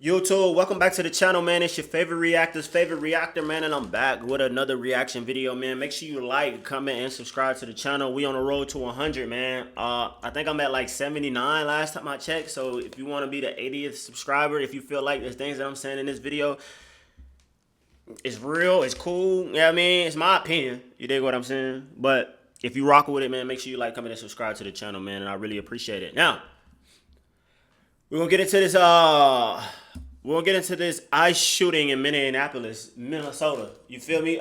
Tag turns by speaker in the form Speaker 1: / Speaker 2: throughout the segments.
Speaker 1: YouTube, welcome back to the channel, man. It's your favorite reactor's favorite reactor, man, and I'm back with another reaction video, man. Make sure you like, comment, and subscribe to the channel. We on the road to 100, man. I think I'm at like 79 last time I checked. So if you want to be the 80th subscriber, if you feel like there's things that I'm saying in this video, it's real, it's cool. Yeah, I mean, it's my opinion. You dig what I'm saying? But if you rock with it, man, make sure you like, comment, and subscribe to the channel, man, and I really appreciate it. Now, we're gonna get into this. We'll get into this ice shooting in Minneapolis, Minnesota. You feel me?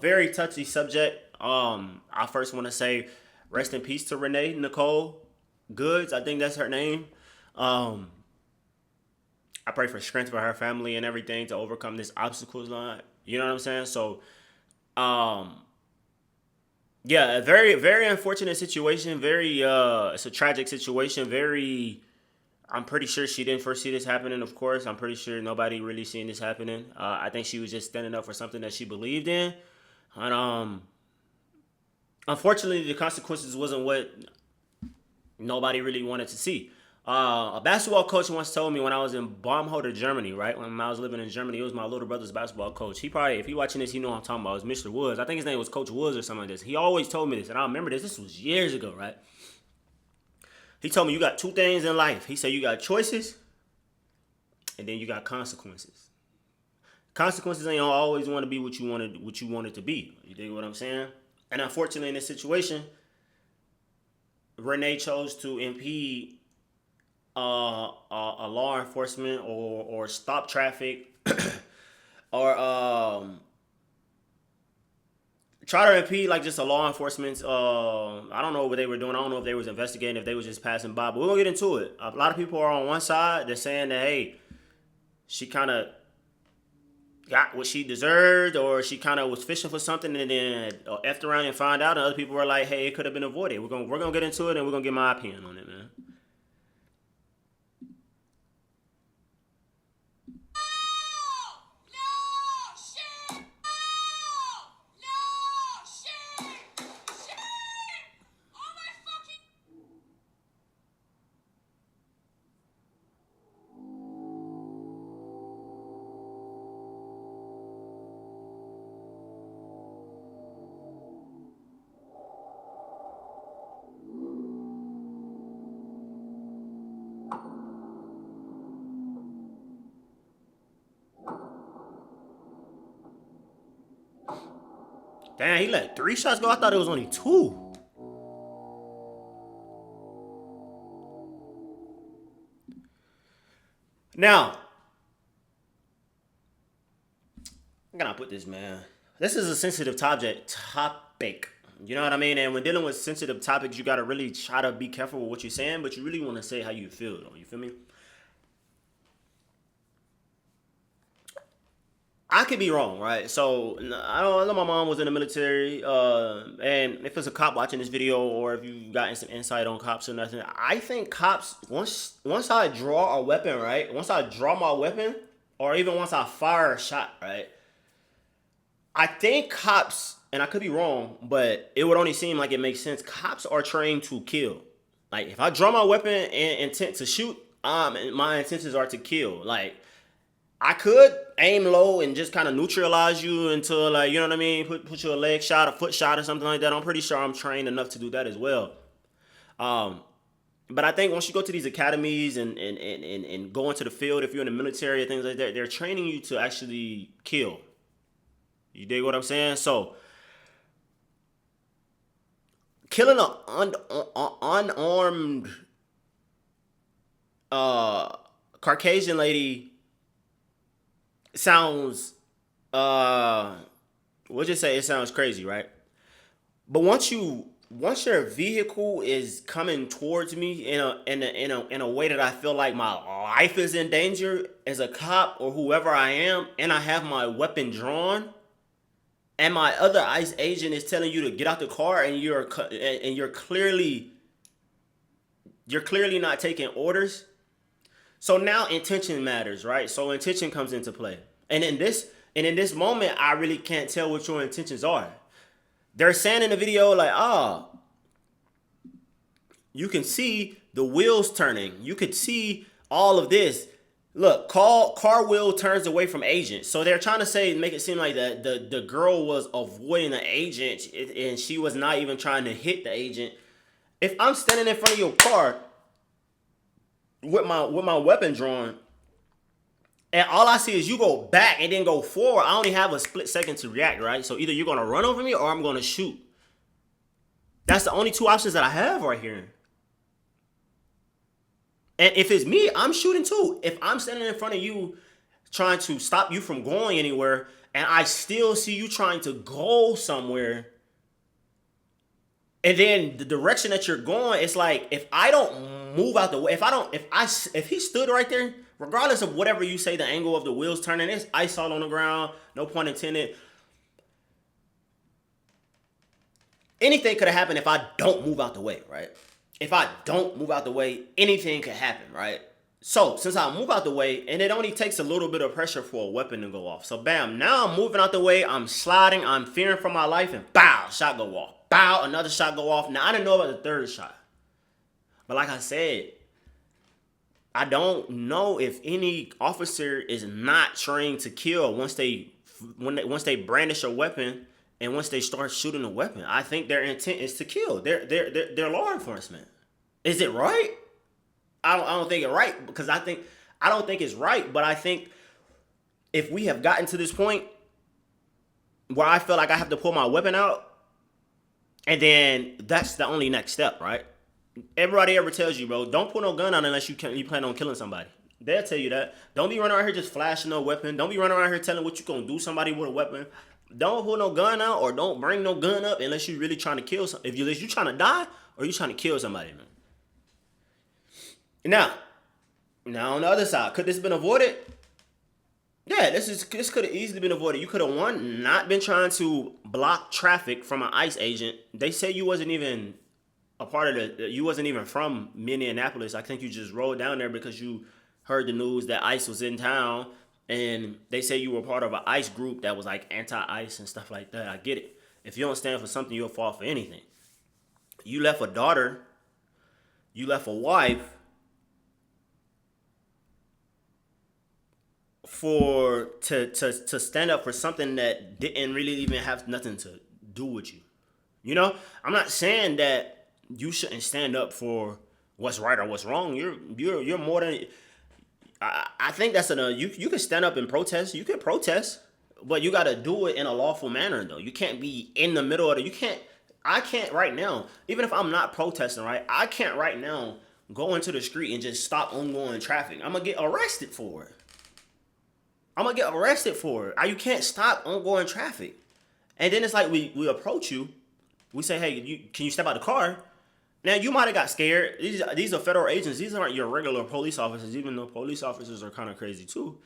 Speaker 1: Very touchy subject. I first want to say rest in peace to Renee Nicole Goods. I think that's her name. I pray for strength for her family and everything to overcome this obstacles line. You know what I'm saying? So, yeah, a very, very unfortunate situation. Very, it's a tragic situation. Very, I'm pretty sure she didn't foresee this happening, of course. I'm pretty sure nobody really seen this happening. I think she was just standing up for something that she believed in. And unfortunately, the consequences wasn't what nobody really wanted to see. A basketball coach once told me when I was in Baumholder, Germany, right? When I was living in Germany, it was my little brother's basketball coach. He probably, if he watching this, he know what I'm talking about. It was Mr. Woods. I think his name was Coach Woods or something like this. He always told me this, and I remember this. This was years ago, right? He told me you got two things in life. He said you got choices, and then you got consequences. Consequences ain't always want to be what you want it to be. You dig what I'm saying? And unfortunately, in this situation, Renee chose to impede a law enforcement or stop traffic or try to impede like just a law enforcement. I don't know what they were doing. I don't know if they was investigating, if they was just passing by. But we're gonna get into it. A lot of people are on one side. They're saying that hey, she kind of got what she deserved, or she kind of was fishing for something and then effed around and find out. And other people are like, hey, it could have been avoided. We're gonna get into it and we're gonna get my opinion on it, man. Damn, he let 3 shots go. I thought it was only two. Now, I'm gonna put this, man. This is a sensitive topic. You know what I mean? And when dealing with sensitive topics, you gotta really try to be careful with what you're saying, but you really want to say how you feel, though. You feel me? I could be wrong, right? So I know my mom was in the military, and if it's a cop watching this video, or if you've gotten some insight on cops or nothing, I think cops once I draw a weapon, right? Once I draw my weapon, or even once I fire a shot, right? I think cops, and I could be wrong, but it would only seem like it makes sense. Cops are trained to kill. Like if I draw my weapon and intent to shoot, my intentions are to kill. Like I could aim low and just kind of neutralize you until, like, you know what I mean? Put you a leg shot, a foot shot, or something like that. I'm pretty sure I'm trained enough to do that as well. Um, but I think once you go to these academies and go into the field, if you're in the military or things like that, they're training you to actually kill. You dig what I'm saying? So killing an unarmed Caucasian lady sounds we'll just say it sounds crazy, right? But once your vehicle is coming towards me in a way that I feel like my life is in danger as a cop or whoever I am, and I have my weapon drawn, and my other ICE agent is telling you to get out the car, and you're clearly not taking orders. So now intention matters, right? So intention comes into play. And in this moment, I really can't tell what your intentions are. They're saying in the video like, you can see the wheels turning. You could see all of this. Look, car wheel turns away from agent. So they're trying to say, make it seem like the girl was avoiding the agent and she was not even trying to hit the agent. If I'm standing in front of your car with my weapon drawn, and all I see is you go back and then go forward, I only have a split second to react, right? So either you're gonna run over me or I'm gonna shoot. That's the only two options that I have right here. And if it's me, I'm shooting too. If I'm standing in front of you trying to stop you from going anywhere and I still see you trying to go somewhere, and then the direction that you're going, it's like if I don't move out the way, if he stood right there, regardless of whatever you say, the angle of the wheels turning, it's ice all on the ground, no pun intended. Anything could have happened if I don't move out the way, right? If I don't move out the way, anything could happen, right? So since I move out the way, and it only takes a little bit of pressure for a weapon to go off. So bam, now I'm moving out the way, I'm sliding, I'm fearing for my life, and bow, shot go off. Bow, another shot go off. Now I didn't know about the third shot. But like I said, I don't know if any officer is not trained to kill once they brandish a weapon and once they start shooting a weapon. I think their intent is to kill. They're law enforcement. Is it right? I don't think it's right because I don't think it's right. But I think if we have gotten to this point where I feel like I have to pull my weapon out, and then that's the only next step, right? Everybody ever tells you, bro, don't put no gun on unless you plan on killing somebody. They'll tell you that. Don't be running around here just flashing no weapon. Don't be running around here telling what you gonna do somebody with a weapon. Don't pull no gun out or don't bring no gun up unless you really trying to kill some. If you trying to die or you trying to kill somebody, man. Now on the other side, could this have been avoided? Yeah, this could have easily been avoided. You could have not been trying to block traffic from an ICE agent. They say you wasn't even a part of you wasn't even from Minneapolis. I think you just rode down there because you heard the news that ICE was in town, and they say you were part of an ICE group that was like anti-ICE and stuff like that. I get it. If you don't stand for something, you'll fall for anything. You left a daughter, you left a wife to stand up for something that didn't really even have nothing to do with you. You know, I'm not saying that you shouldn't stand up for what's right or what's wrong. You're more than. I think that's you can stand up and protest. You can protest, but you got to do it in a lawful manner though. You can't be in the middle of it. You can't. I can't right now. Even if I'm not protesting, right? I can't right now go into the street and just stop ongoing traffic. I'm gonna get arrested for it. You can't stop ongoing traffic. And then it's like we approach you. We say, hey, can you step out the car? Now, you might have got scared. These are federal agents. These aren't your regular police officers, even though police officers are kind of crazy too.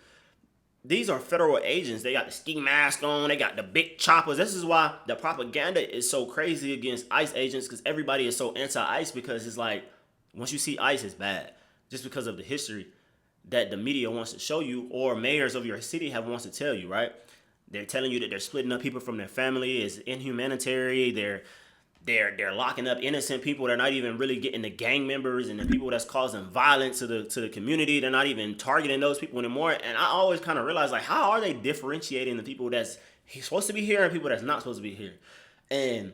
Speaker 1: These are federal agents. They got the ski mask on. They got the big choppers. This is why the propaganda is so crazy against ICE agents, because everybody is so anti-ICE, because it's like, once you see ICE, it's bad. Just because of the history that the media wants to show you, or mayors of your city wants to tell you, right? They're telling you that they're splitting up people from their family. It's inhumanitarian. They're locking up innocent people. They're not even really getting the gang members and the people that's causing violence to the community. They're not even targeting those people anymore. And I always kind of realize, like, how are they differentiating the people that's supposed to be here and people that's not supposed to be here? And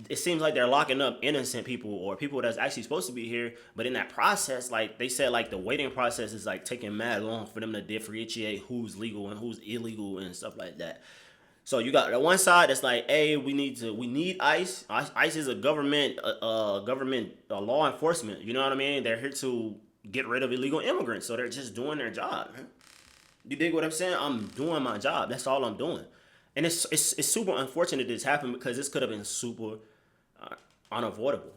Speaker 1: it seems like they're locking up innocent people or people that's actually supposed to be here. But in that process, like they said, like the waiting process is like taking mad long for them to differentiate who's legal and who's illegal and stuff like that. So you got the one side that's like, hey, we need ICE. ICE is a government law enforcement. You know what I mean? They're here to get rid of illegal immigrants. So they're just doing their job. Man. You dig what I'm saying? I'm doing my job. That's all I'm doing. And it's super unfortunate this happened, because this could have been super unavoidable,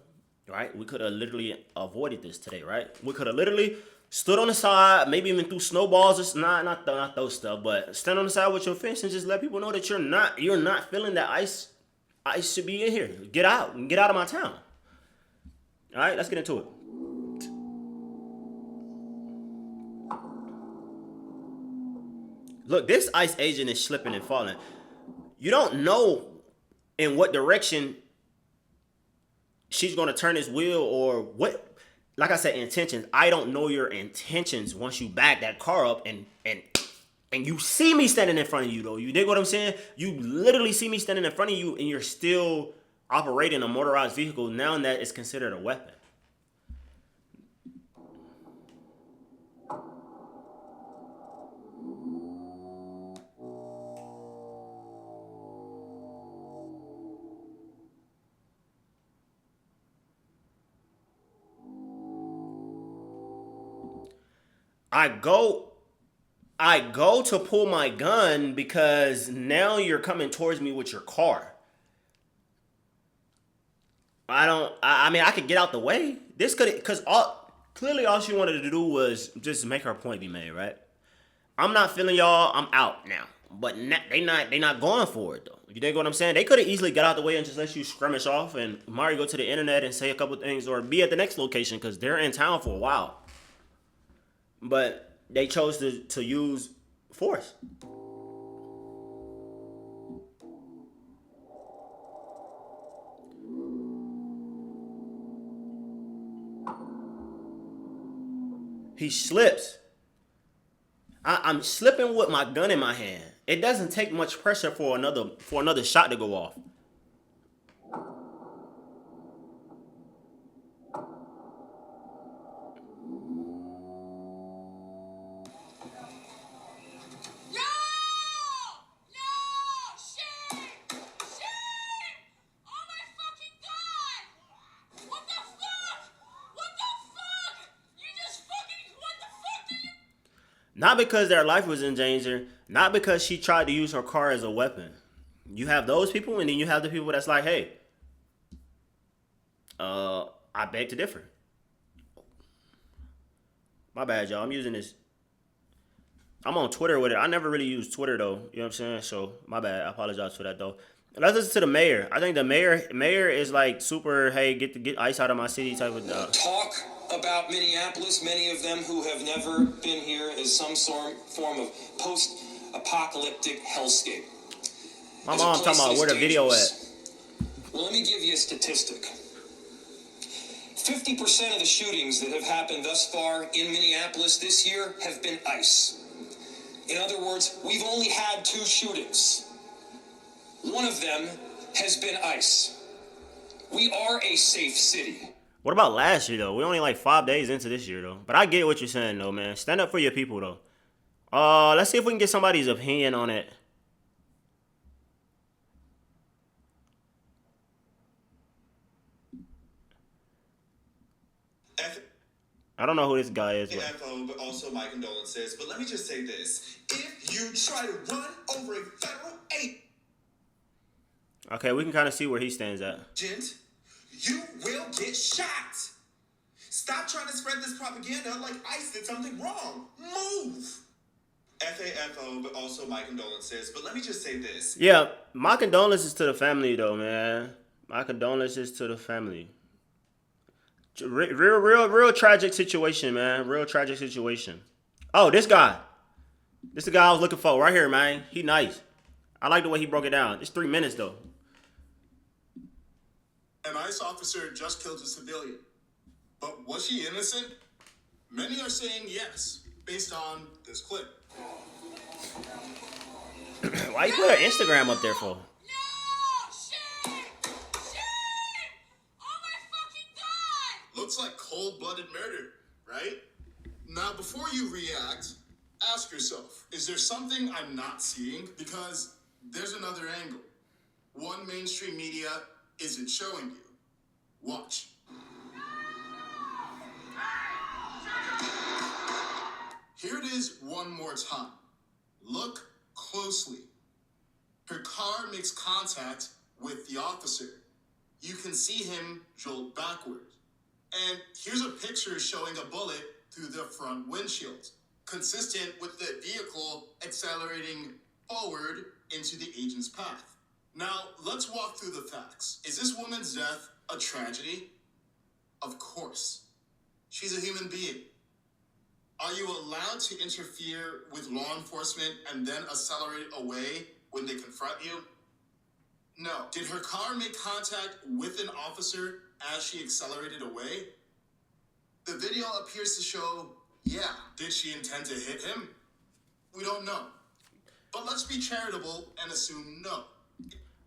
Speaker 1: right? We could have literally avoided this today, right? We could have literally stood on the side, maybe even threw snowballs, or not those stuff, but stand on the side with your fence and just let people know that you're not feeling that ICE should be in here. Get out of my town. All right, let's get into it. Look, this ICE agent is slipping and falling. You don't know in what direction she's going to turn this wheel or what. like I said, intentions. I don't know your intentions once you back that car up and you see me standing in front of you though. You dig what I'm saying? You literally see me standing in front of you and you're still operating a motorized vehicle. Now that is considered a weapon. I go I go to pull my gun because now you're coming towards me with your car. I don't. I mean, I could get out the way. This could because all clearly all she wanted to do was just make her point be made, right? I'm not feeling y'all. I'm out now. But they not going for it though. You dig what I'm saying? They could have easily got out the way and just let you skirmish off and Mari go to the internet and say a couple things or be at the next location because they're in town for a while. But they chose to use force. He slips. I'm slipping with my gun in my hand. It doesn't take much pressure for another shot to go off.
Speaker 2: No! No! Shame! Shame! Oh my fucking god! What the fuck? What the fuck? You just fucking, what the fuck did you?
Speaker 1: Not because their life was in danger, not because she tried to use her car as a weapon. You have those people, and then you have the people that's like, hey, I beg to differ. My bad, y'all. I'm using this. I'm on Twitter with it. I never really use Twitter though. You know what I'm saying? So my bad. I apologize for that though. Let's listen to the mayor. I think the mayor is like super. Hey, get ice out of my city type of.
Speaker 3: Talk about Minneapolis. Many of them who have never been here as some form of post-apocalyptic hellscape.
Speaker 1: My mom talking about where the video at.
Speaker 3: Well, let me give you a statistic. 50% of the shootings that have happened thus far in Minneapolis this year have been ICE. In other words, we've only had 2 shootings. One of them has been ICE. We are a safe city.
Speaker 1: What about last year though? We're only like 5 days into this year though. But I get what you're saying though, man. Stand up for your people though. Let's see if we can get somebody's opinion on it. I don't know who this guy is.
Speaker 4: But also my condolences. But let me just say this. If you try to run over a federal agent,
Speaker 1: okay, we can kind of see where he stands at.
Speaker 4: You will get shot. Stop trying to spread this propaganda like ICE did something wrong. Move. FAFO, but also my condolences. But let me just say this.
Speaker 1: Yeah, my condolences to the family though, man. My condolences to the family. Real tragic situation, man. Real tragic situation. Oh, this guy. This is the guy I was looking for right here, man. He nice. I like the way he broke it down. It's 3 minutes, though.
Speaker 5: An ICE officer just killed a civilian. But was she innocent? Many are saying yes, based on this clip.
Speaker 1: Why you put her Instagram up there for?
Speaker 5: Looks like cold-blooded murder, right? Now, before you react, ask yourself, is there something I'm not seeing? Because there's another angle. One mainstream media isn't showing you. Watch. Here it is one more time. Look closely. Her car makes contact with the officer. You can see him jolt backward. And here's a picture showing a bullet through the front windshield, consistent with the vehicle accelerating forward into the agent's path. Now, let's walk through the facts. Is this woman's death a tragedy? Of course. She's a human being. Are you allowed to interfere with law enforcement and then accelerate away when they confront you? No. Did her car make contact with an officer as she accelerated away? The video appears to show, yeah, did she intend to hit him? We don't know. But let's be charitable and assume no.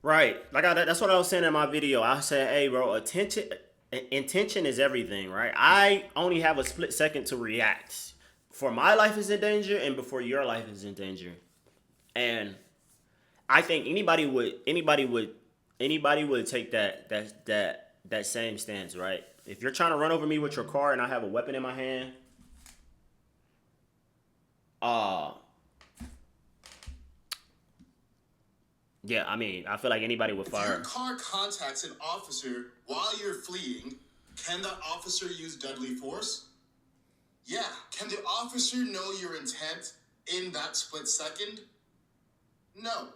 Speaker 1: Right. That's what I was saying in my video. I said, hey, bro, intention is everything, right? I only have a split second to react. Before my life is in danger and before your life is in danger. And I think anybody would take that same stance, right? If you're trying to run over me with your car and I have a weapon in my hand, yeah, I mean, I feel like anybody would
Speaker 5: If your
Speaker 1: fire.
Speaker 5: car contacts an officer while you're fleeing, can that officer use deadly force? Yeah. Can the officer know your intent in that split second? No.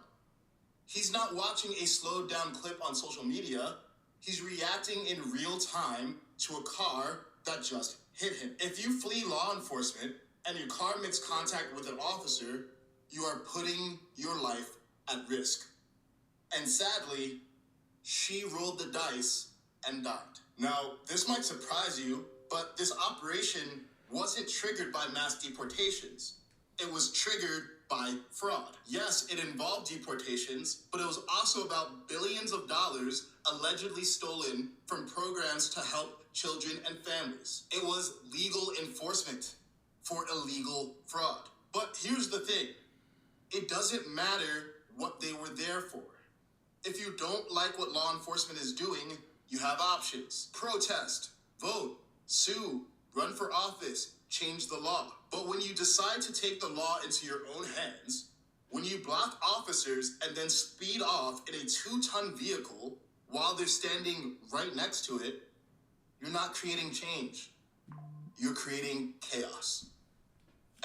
Speaker 5: He's not watching a slowed down clip on social media. He's reacting in real time to a car that just hit him. If you flee law enforcement and your car makes contact with an officer, you are putting your life at risk. And sadly, she rolled the dice and died. Now, this might surprise you, but this operation wasn't triggered by mass deportations. It was triggered by fraud. Yes, it involved deportations, but it was also about billions of dollars allegedly stolen from programs to help children and families. It was legal enforcement for illegal fraud. But here's the thing. It doesn't matter what they were there for. If you don't like what law enforcement is doing, you have options. Protest, vote, sue, run for office, change the law. But when you decide to take the law into your own hands, when you block officers and then speed off in a 2-ton vehicle while they're standing right next to it, you're not creating change. You're creating chaos.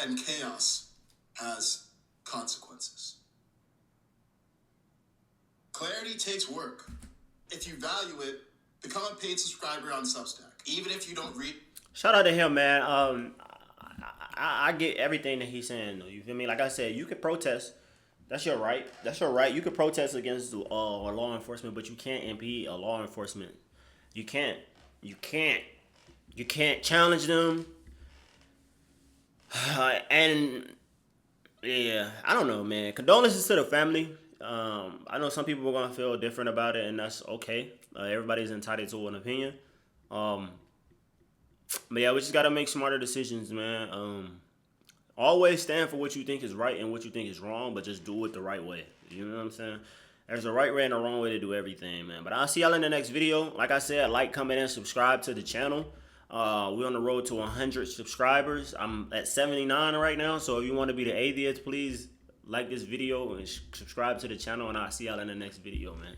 Speaker 5: And chaos has consequences. Clarity takes work. If you value it, become a paid subscriber on Substack. Even if you don't read...
Speaker 1: Shout out to him, man. I get everything that he's saying, though. You feel me? Like I said, you could protest. That's your right. That's your right. You could protest against law enforcement, but you can't impede a law enforcement. You can't. You can't challenge them. And yeah, I don't know, man. Condolences to the family. I know some people are gonna feel different about it, and that's okay. Everybody's entitled to an opinion. But yeah, we just gotta make smarter decisions, man. Always stand for what you think is right and what you think is wrong, but just do it the right way. You know what I'm saying? There's a right way and a wrong way to do everything, man. But I'll see y'all in the next video. Like I said, like, comment, and subscribe to the channel. We're on the road to 100 subscribers. I'm at 79 right now, so if you want to be the 80th, please like this video and subscribe to the channel, and I'll see y'all in the next video, man.